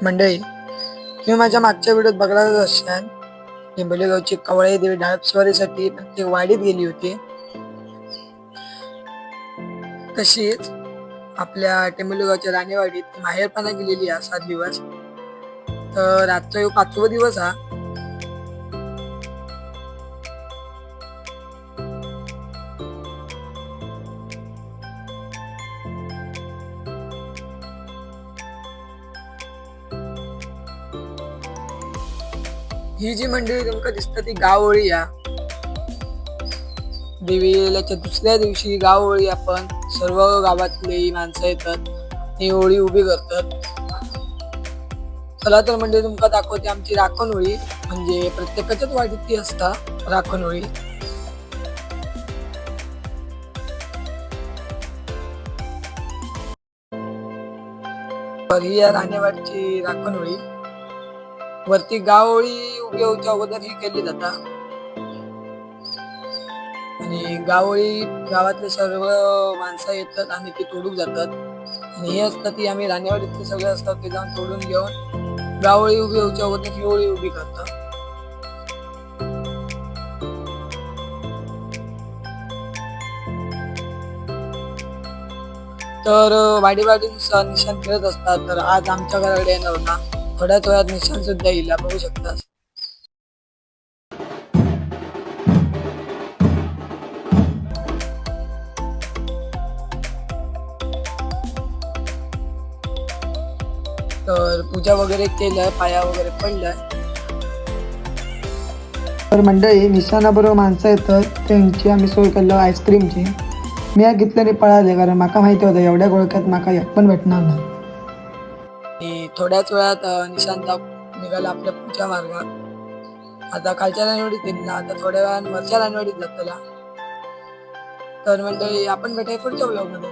मंडळी, तुम्ही माझ्या मागच्या व्हिडिओत बघणारच असाल. टेंबोलीगावची कवळे देवी डाळपस्वारीसाठी प्रत्येक वाडीत गेली होती. तशीच आपल्या टेंबोलीगावच्या राणेवाडीत माहेरपणा गेलेली आहे 7 दिवस. तर आजचा ह्यो 5वा दिवस हा. ही जी मंडळी तुमका दिसता ती गावओळी या देवीच्या दुसऱ्या दिवशी गावओळी आपण सर्व गावातली माणसं येतात, ही ओळी उभी करतात. चला तर म्हणजे तुमका दाखवते आमची राखण होळी, म्हणजे प्रत्येकाच्याच वाडीत ती असता राखण होळी. तर ही या राणेवाडीची राखण होळी. वरती गावओळी उभी होऊच्या अगोदर ही केली जाता आणि गावओळी गावातले सर्व माणसं येतात आणि ती तोडून जातात. आणि हे असतात ती आम्ही राणेवाडीतले सगळे असतात ते जाऊन तोडून घेऊन गावओळी उभी होऊच्या अगोदर ही ओळी उभी करतात. तर वाडीनुसार निशाण खेळत असतात. तर आज आमच्या घराकडे येणार होता, थोड्याच वेळात निशाण सुद्धा येईल, बघू शकता. तर पूजा वगैरे केलं, पाया वगैरे पडलाय. तर मंडळी निशाणाबरोबर माणसं येतात त्यांची आम्ही सोय केलं आईस्क्रीमची. मी घेतल्याने पळाले, कारण माका माहिती होतं एवढ्या गोळक्यात माका एक पण भेटणार नाही. थोड्याच वेळात निशांत निघाला आपल्या पुढच्या मार्गात. आता खालच्या रानवाडीत गेला, आता थोड्या वेळात वरच्या रानवाडीत जातला. तर मंडळी आपण भेटाय पुढच्या ब्लॉगमध्ये.